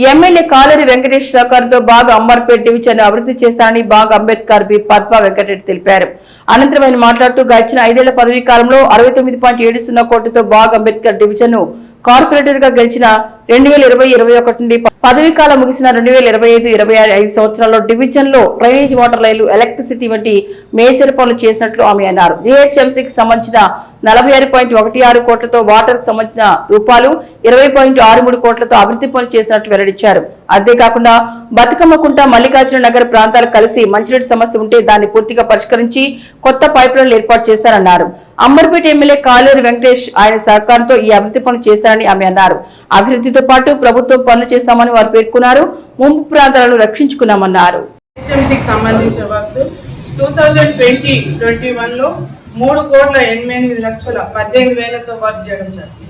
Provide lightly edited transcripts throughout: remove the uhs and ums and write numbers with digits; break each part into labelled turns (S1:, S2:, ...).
S1: MLA కాలేరి Venkatesh సహకారంతో బాగ్ Amberpet division అభివృద్ధి చేస్తానని బాగ్ అంబేద్కర్ బి పద్మ వెంకటరెడ్డి తెలిపారు. అనంతరం ఆయన మాట్లాడుతూ గడిచిన 5 ఏళ్ల పదవీ కాలంలో 69.70 కోట్లతో బాగ్ అంబేద్కర్ డివిజన్ ను కార్పొరేటర్ గా గెలిచిన 2020-21 నుండి పదవీ కాలం ముగిసిన 2025-26 సంవత్సరాల్లో డివిజన్ లో డ్రైనేజ్ వాటర్ లైన్లు, ఎలక్ట్రిసిటీ వంటి మేజర్ పనులు చేసినట్లు ఆమె అన్నారు. జీహెచ్ఎంసీకి సంబంధించిన 46.16 కోట్లతో వాటర్ కు సంబంధించిన రూపాయలు 20.63 కోట్లతో అభివృద్ధి పనులు చేసినట్లు వెల్లడించారు. అంతేకాకుండా బతుకమ్మకుంట, మల్లికార్జున నగర్ ప్రాంతాలు కలిసి మంచినీటి సమస్య ఉంటే దాన్ని పూర్తిగా పరిష్కరించి కొత్త పైప్ లైన్లు ఏర్పాటు చేస్తారన్నారు. అంబర్పేట ఎమ్మెల్యే కాలేరి వెంకటేష్ ఆయన సహకారంతో ఈ అభివృద్ధి పనులు చేశారని ఆమె అన్నారు. అభివృద్ధితో పాటు ప్రభుత్వం పనులు చేస్తామని వారు పేర్కొన్నారు. ముంపు ప్రాంతాలను రక్షించుకున్నామన్నారు.
S2: 2020-21 లో 3,88,18,000తో వర్క్ చేయడం జరిగింది.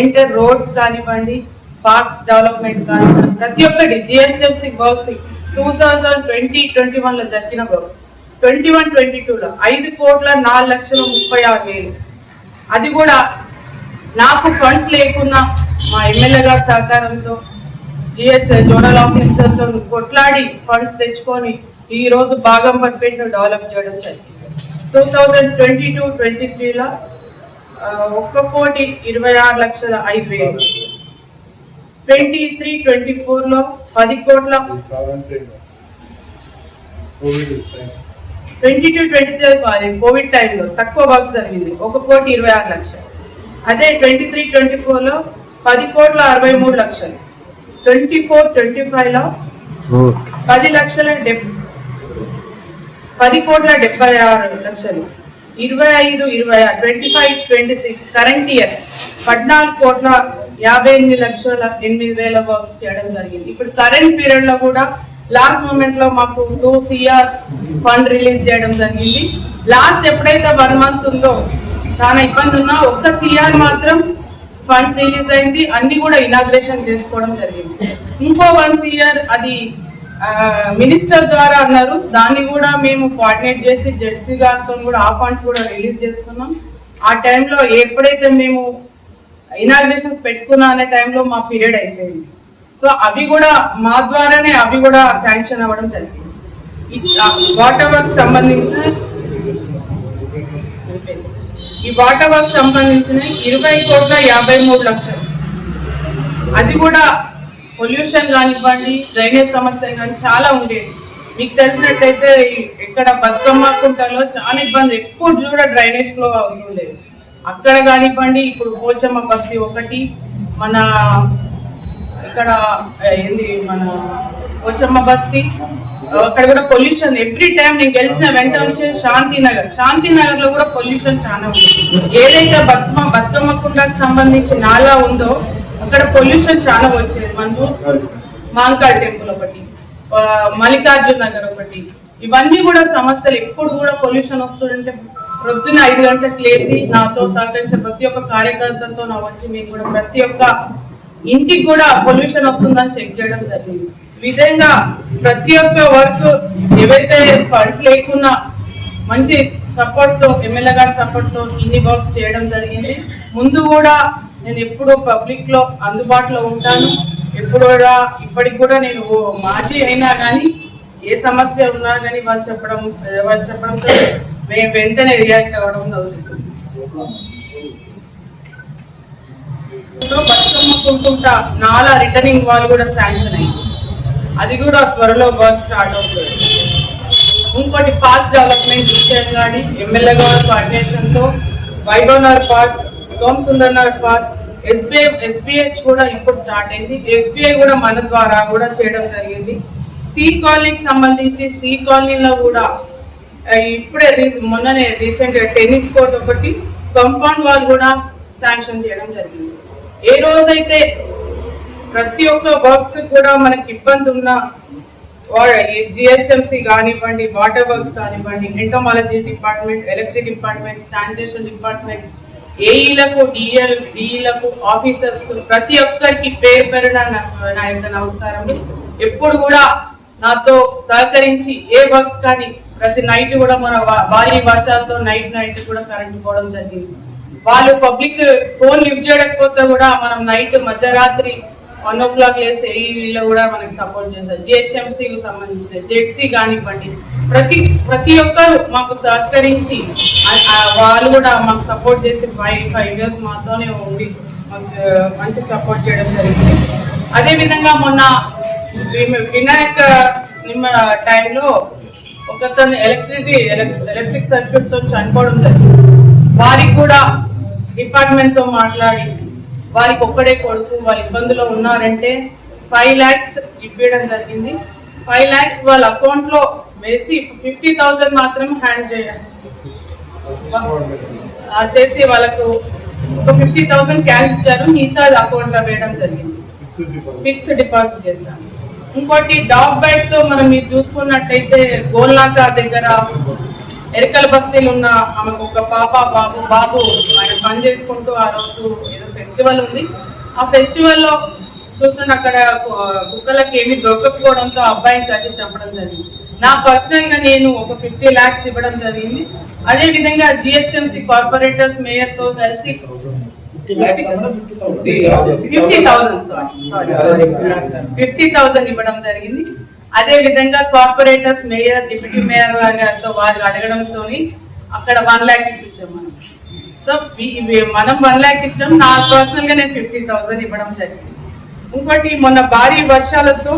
S2: ఇంటర్ రోడ్స్ కానివ్వండి, పార్క్స్ డెవలప్మెంట్ కానివ్వండి, ప్రతి ఒక్కటి జిహెచ్ఎంసీ వర్క్స్ 2020-21 లో జరిగిన వర్క్స్ 21-22 లో 5,04,36,000. అది కూడా నాకు ఫండ్స్ లేకున్నా మా ఎమ్మెల్యే గారి సహకారంతో జిహెచ్ జోనల్ ఆఫీసర్ తో కొట్లాడి ఫండ్స్ తెచ్చుకొని ఈ రోజు బాగంబర్పేట్ డెవలప్ చేయడం జరిగింది. 2022-23 లో 1,26,05,000. 23-24 లో 10 కోట్ల 22-23 కోవిడ్ టైంలో తక్కువ వర్క్ జరిగింది, 1,26,00,000. అదే 23-24 లో 10,63,00,000. 24-25 లో 10,76,00,000. 25-26 కరెంట్ ఇయర్ 14,58,08,000 వర్క్స్ చేయడం జరిగింది. ఇప్పుడు కరెంట్ పీరియడ్ లో కూడా లాస్ట్ మూమెంట్ లో మాకు 2 CR ఫండ్ రిలీజ్ చేయడం జరిగింది. లాస్ట్ ఎప్పుడైతే 1 మంత్ ఉందో చాలా ఇబ్బంది ఉన్నా 1 CR మాత్రం ఫండ్స్ రిలీజ్ అయింది. అన్ని కూడా ఇనాగ్రేషన్ చేసుకోవడం జరిగింది. ఇంకో 1 CR అది మినిస్టర్ ద్వారా అన్నారు, దాన్ని కూడా మేము కోఆర్డినేట్ చేసి జెడ్సీ గారితో కూడా ఆ ఫండ్స్ కూడా రిలీజ్ చేసుకున్నాం. ఆ టైంలో ఎప్పుడైతే మేము ఇనాగ్రేషన్స్ పెట్టుకున్నా అనే టైంలో మా పీరియడ్ అయిపోయింది. సో అవి కూడా మా ద్వారానే అవి కూడా శాంక్షన్ అవ్వడం జరిగింది. వాటర్ వర్క్ సంబంధించిన 20,53,00,000. అది కూడా పొల్యూషన్ కానివ్వండి, డ్రైనేజ్ సమస్య కానీ చాలా ఉండేది. మీకు తెలిసినట్టయితే ఇక్కడ బతుకమ్మకుంటలో చాలా ఇబ్బంది, ఎక్కువ చూడ డ్రైనేజ్ ఫ్లో అవుతుండేది. అక్కడ కానివ్వండి, ఇప్పుడు పోచమ్మ బస్తీ ఒకటి, మన ఇక్కడ ఏంది మన పోచమ్మ బస్తీ, అక్కడ కూడా పొల్యూషన్ ఎవ్రీ టైం నేను గెలిచిన వెంట వచ్చే శాంతినగర్ లో కూడా పొల్యూషన్ చాలా ఉంది. ఏదైతే బతుకమ్మకుంటకు సంబంధించి నాలా ఉందో అక్కడ పొల్యూషన్ చాలా వచ్చేది. మనం చూసుకుంటాం మాంకాళ్ టెంపుల్ ఒకటి, మల్లికార్జున నగర్ ఒకటి, ఇవన్నీ కూడా సమస్యలు. ఎప్పుడు కూడా పొల్యూషన్ వస్తుందంటే ప్రొద్దున 5 గంటలకు లేచి నాతో సహకరించే ప్రతి ఒక్క కార్యకర్తలతో నా వచ్చి మీకు కూడా ప్రతి ఒక్క ఇంటికి కూడా పొల్యూషన్ వస్తుందని చెక్ చేయడం జరిగింది. విధంగా ప్రతి ఒక్క వర్క్ ఏవైతే ఫండ్స్ లేకున్నా మంచి సపోర్ట్ తో, ఎమ్మెల్యే గారి సపోర్ట్ తో ఇన్ని వర్క్స్ చేయడం జరిగింది. ముందు కూడా నేను ఎప్పుడు పబ్లిక్ లో అందుబాటులో ఉంటాను. ఎప్పుడు కూడా ఇప్పటికి కూడా నేను మాజీ అయినా కానీ ఏ సమస్య ఉన్నా కానీ వాళ్ళు చెప్పడంతో మేము వెంటనే రియాక్ట్ అవ్వడం జరుగుతుంది. బతుకమ్మకుంటా నాలా రిటర్నింగ్ వాళ్ళు కూడా శాంక్షన్ అయింది, అది కూడా త్వరలో వర్క్ స్టార్ట్ అవుతుంది. ఇంకోటి పార్క్స్ డెవలప్మెంట్ విషయం కానీ ఎమ్మెల్యే గారి కోఆర్డినేషన్ తో Vaibhav Nagar park, Som Sundar Nagar park, SBH కూడా ఇప్పుడు స్టార్ట్ అయింది. SBI కూడా మన ద్వారా కూడా చేయడం జరిగింది. సి కాలనీకి సంబంధించి సి కాలనీలో కూడా ఇప్పుడే మొన్ననే రీసెంట్ టెన్నిస్ కోర్ట్ ఒకటి, కాంపౌండ్ వాల్ కూడా శాంక్షన్ చేయడం జరిగింది. ఏ రోజైతే ప్రతి ఒక్క వర్క్స్ కూడా మనకి ఇబ్బంది ఉన్న జిహెచ్ఎంసీ కానివ్వండి, వాటర్ వర్క్స్ కానివ్వండి, entomology department, electric department, sanitation department, ఏఈలకు, డిఈలకు, ఆఫీసర్స్ ప్రతి ఒక్కరికి పేరున నా యొక్క నమస్కారం. ఎప్పుడు కూడా నాతో సహకరించి ఏ వర్క్స్ కానీ ప్రతి నైట్ కూడా మన భారీ వర్షాలతో నైట్ కూడా కరెంట్ పోవడం జరిగింది. వాళ్ళు పబ్లిక్ ఫోన్ లిఫ్ట్ చేయకపోతే కూడా మనం నైట్ మధ్యరాత్రి 1 o'clock లేసి ఏఈలో కూడా మనకి సపోర్ట్ చేస్తారు. జిహెచ్ఎంసీకి సంబంధించిన జెడ్సీ కానివ్వండి, ప్రతి ఒక్కరు మాకు సహకరించి వాళ్ళు కూడా మాకు సపోర్ట్ చేసి 5 years మాతోనే ఉండి మాకు మంచి సపోర్ట్ చేయడం జరిగింది. అదేవిధంగా మొన్న వినాయక టైంలో ఒకతను ఎలక్ట్రిక్ సర్క్యూట్ తో చనిపోవడం జరిగింది. వారికి కూడా డిపార్ట్మెంట్ తో మాట్లాడి వారికి ఒక్కడే కొడుకు వాళ్ళ ఇబ్బందులో ఉన్నారంటే 5 lakhs ఇవ్వడం జరిగింది. 5 lakhs వాళ్ళ అకౌంట్ లో వేసి 50,000 మాత్రం హ్యాండ్ చేసి వాళ్ళకు ఒక 50,000 క్యాష్ ఇచ్చారు. మిగతా అకౌంట్ లో వేయడం జరిగింది. ఫిక్స్డ్ డిపాజిట్ చేశాను. ఇంకోటి డాగ్ బైట్ తో మనం మీరు చూసుకున్నట్టయితే గోల్నాక దగ్గర ఎరకల బస్తీలు ఉన్న ఆమెకు ఒక బాబు ఆయన పని చేసుకుంటూ ఆ రోజు ఏదో ఫెస్టివల్ ఉంది. ఆ ఫెస్టివల్లో చూస్తుంటే అక్కడ కుక్కలకి ఏమి దొరకకపోవడంతో అబ్బాయిని కచ్చి చంపడం జరిగింది. నా పర్సనల్ గా నేను ఒక 50 lakhs ఇవ్వడం జరిగింది. అదే విధంగా జిహెచ్ఎంసీ కార్పొరేటర్స్ మేయర్ తో కలిసి 50,000 ఇవ్వడం జరిగింది. అదే విధంగా కార్పొరేటర్స్ మేయర్ డిప్యూటీ మేయర్ గారితో వారు అడగడంతో అక్కడ 1 lakh ఇప్పించాం మనం. సో మనం 1 lakh ఇచ్చాం. నా పర్సనల్ గా నేను 50,000 ఇవ్వడం జరిగింది. ఇంకోటి మొన్న భారీ వర్షాలతో